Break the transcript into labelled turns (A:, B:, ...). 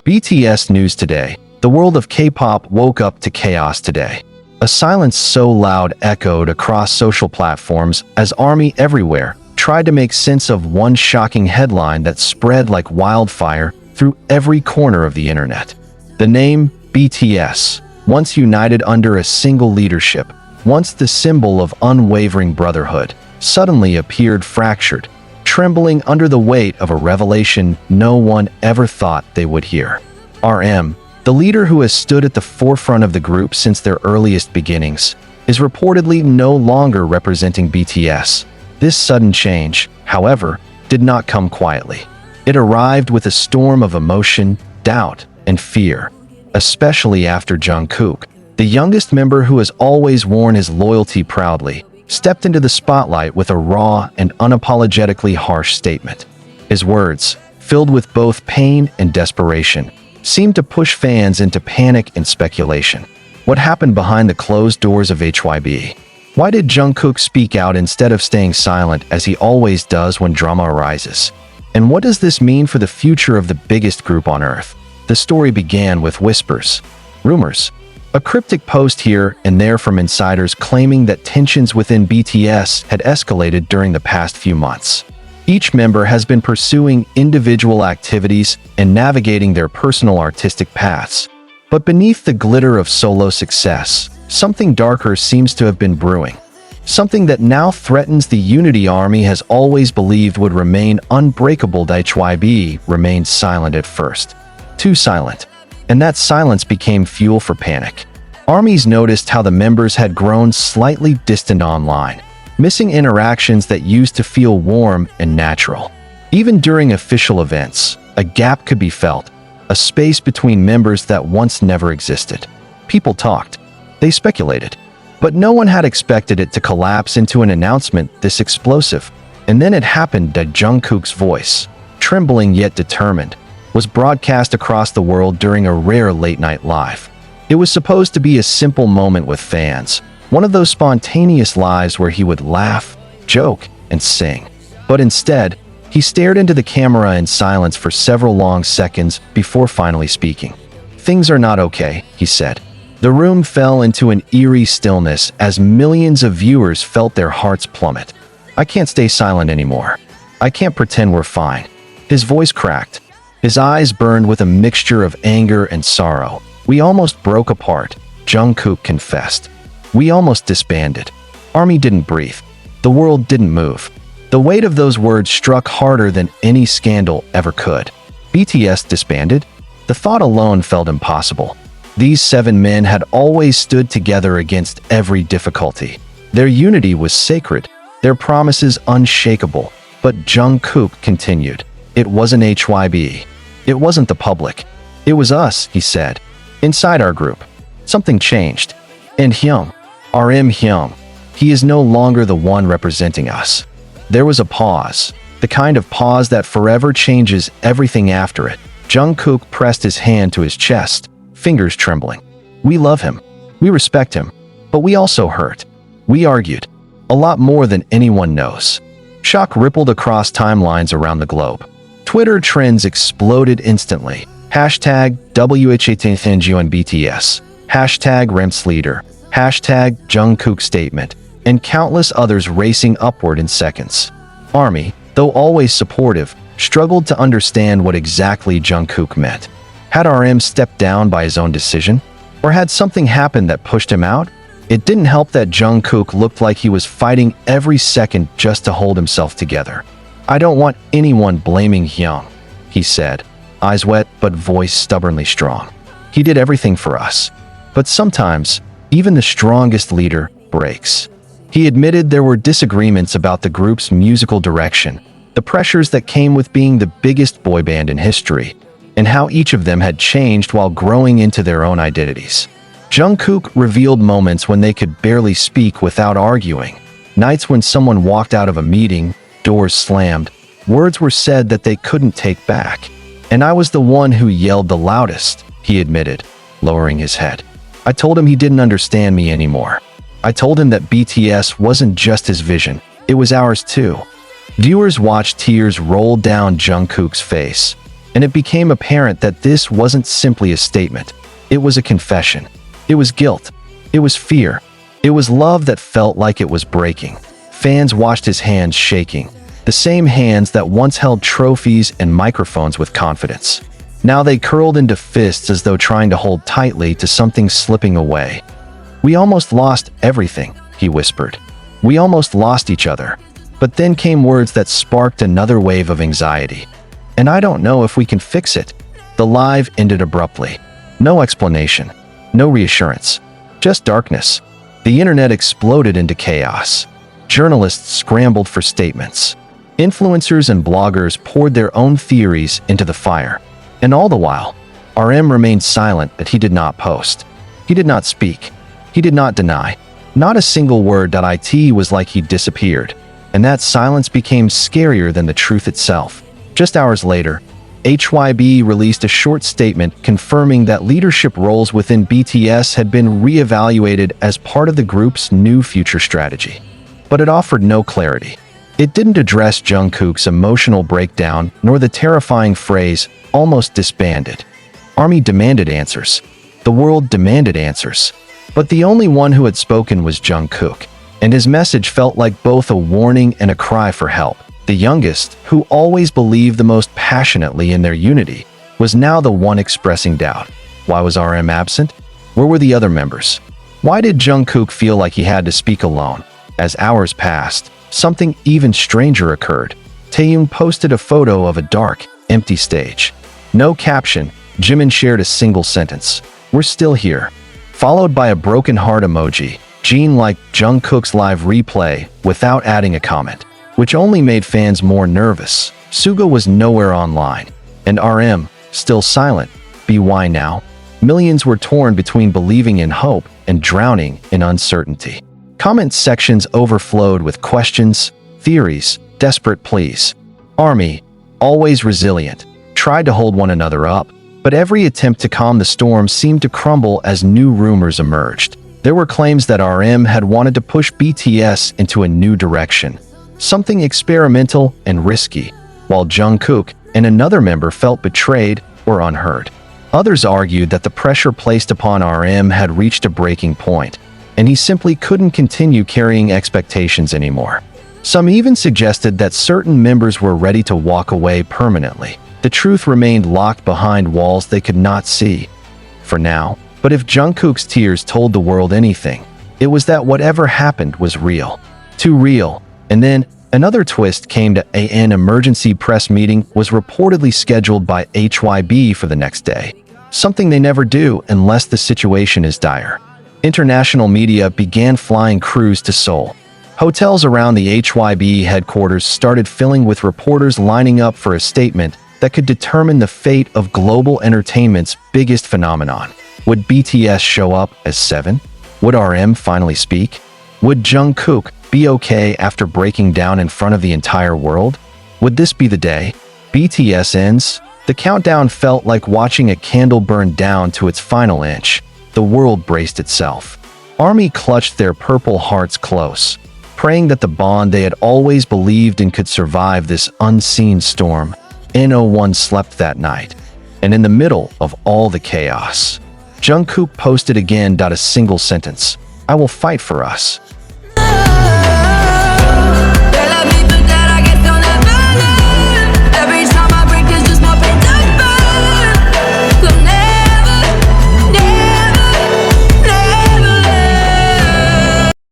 A: BTS News Today. The world of K-pop woke up to chaos today. A silence so loud echoed across social platforms as ARMY everywhere tried to make sense of one shocking headline that spread like wildfire through every corner of the internet. The name BTS, once united under a single leadership, once the symbol of unwavering brotherhood, suddenly appeared fractured, trembling under the weight of a revelation no one ever thought they would hear. RM, the leader who has stood at the forefront of the group since their earliest beginnings, is reportedly no longer representing BTS. This sudden change, however, did not come quietly. It arrived with a storm of emotion, doubt, and fear, especially after Jungkook, the youngest member who has always worn his loyalty proudly, stepped into the spotlight with a raw and unapologetically harsh statement. His words, filled with both pain and desperation, seemed to push fans into panic and speculation. What happened behind the closed doors of HYB? Why did Jungkook speak out instead of staying silent as he always does when drama arises? And what does this mean for the future of the biggest group on Earth? The story began with whispers, rumors, a cryptic post here and there from insiders claiming that tensions within BTS had escalated during the past few months. Each member has been pursuing individual activities and navigating their personal artistic paths. But beneath the glitter of solo success, something darker seems to have been brewing. Something that now threatens the unity ARMY has always believed would remain unbreakable. HYB remained silent at first. Too silent. And that silence became fuel for panic. ARMYs noticed how the members had grown slightly distant online, missing interactions that used to feel warm and natural. Even during official events, a gap could be felt, a space between members that once never existed. People talked. They speculated. But no one had expected it to collapse into an announcement this explosive. And then it happened. Jungkook's voice, trembling yet determined, was broadcast across the world during a rare late-night live. It was supposed to be a simple moment with fans, one of those spontaneous lives where he would laugh, joke, and sing. But instead, he stared into the camera in silence for several long seconds before finally speaking. "Things are not okay," he said. The room fell into an eerie stillness as millions of viewers felt their hearts plummet. "I can't stay silent anymore. I can't pretend we're fine." His voice cracked. His eyes burned with a mixture of anger and sorrow. "We almost broke apart," Jungkook confessed. "We almost disbanded." ARMY didn't breathe. The world didn't move. The weight of those words struck harder than any scandal ever could. BTS disbanded? The thought alone felt impossible. These 7 men had always stood together against every difficulty. Their unity was sacred, their promises unshakable. But Jungkook continued. "It wasn't HYB. It wasn't the public. It was us," he said. "Inside our group, something changed. And him, RM him, he is no longer the one representing us." There was a pause, the kind of pause that forever changes everything after it. Jungkook pressed his hand to his chest, fingers trembling. "We love him. We respect him. But we also hurt. We argued. A lot more than anyone knows." Shock rippled across timelines around the globe. Twitter trends exploded instantly. Hashtag WHATNGON BTS. Hashtag Rem's leader. Hashtag Jungkook statement. And countless others racing upward in seconds. ARMY, though always supportive, struggled to understand what exactly Jungkook meant. Had RM stepped down by his own decision? Or had something happened that pushed him out? It didn't help that Jungkook looked like he was fighting every second just to hold himself together. "I don't want anyone blaming Hyung," he said, eyes wet but voice stubbornly strong. "He did everything for us. But sometimes, even the strongest leader breaks." He admitted there were disagreements about the group's musical direction, the pressures that came with being the biggest boy band in history, and how each of them had changed while growing into their own identities. Jungkook revealed moments when they could barely speak without arguing, nights when someone walked out of a meeting, doors slammed, words were said that they couldn't take back. "And I was the one who yelled the loudest," he admitted, lowering his head. "I told him he didn't understand me anymore. I told him that BTS wasn't just his vision, it was ours too." Viewers watched tears roll down Jungkook's face. And it became apparent that this wasn't simply a statement. It was a confession. It was guilt. It was fear. It was love that felt like it was breaking. Fans watched his hands shaking, the same hands that once held trophies and microphones with confidence. Now they curled into fists as though trying to hold tightly to something slipping away. "We almost lost everything," he whispered. "We almost lost each other." But then came words that sparked another wave of anxiety. "And I don't know if we can fix it." The live ended abruptly. No explanation. No reassurance. Just darkness. The internet exploded into chaos. Journalists scrambled for statements. Influencers and bloggers poured their own theories into the fire. And all the while, RM remained silent, but he did not post. He did not speak. He did not deny. Not a single word. It was like he disappeared. And that silence became scarier than the truth itself. Just hours later, HYB released a short statement confirming that leadership roles within BTS had been re-evaluated as part of the group's new future strategy. But it offered no clarity. It didn't address Jungkook's emotional breakdown nor the terrifying phrase, "almost disbanded." ARMY demanded answers. The world demanded answers. But the only one who had spoken was Jungkook, and his message felt like both a warning and a cry for help. The youngest, who always believed the most passionately in their unity, was now the one expressing doubt. Why was RM absent? Where were the other members? Why did Jungkook feel like he had to speak alone? As hours passed, something even stranger occurred. Taeyong posted a photo of a dark, empty stage. No caption, Jimin shared a single sentence, "We're still here," followed by a broken heart emoji. Jin liked Jungkook's live replay without adding a comment, which only made fans more nervous. Suga was nowhere online, and RM, still silent. Why now? Millions were torn between believing in hope and drowning in uncertainty. Comment sections overflowed with questions, theories, desperate pleas. ARMY, always resilient, tried to hold one another up, but every attempt to calm the storm seemed to crumble as new rumors emerged. There were claims that RM had wanted to push BTS into a new direction, something experimental and risky, while Jungkook and another member felt betrayed or unheard. Others argued that the pressure placed upon RM had reached a breaking point, and he simply couldn't continue carrying expectations anymore. Some even suggested that certain members were ready to walk away permanently. The truth remained locked behind walls they could not see. For now. But if Jungkook's tears told the world anything, it was that whatever happened was real. Too real. And then, another twist came to an emergency press meeting was reportedly scheduled by HYB for the next day. Something they never do unless the situation is dire. International media began flying crews to Seoul. Hotels around the HYB headquarters started filling with reporters lining up for a statement that could determine the fate of global entertainment's biggest phenomenon. Would BTS show up as 7? Would RM finally speak? Would Jungkook be okay after breaking down in front of the entire world? Would this be the day? BTS ends. The countdown felt like watching a candle burn down to its final inch. The world braced itself. ARMY clutched their purple hearts close, praying that the bond they had always believed in could survive this unseen storm. No one slept that night. And in the middle of all the chaos, Jungkook posted again. A single sentence, "I will fight for us."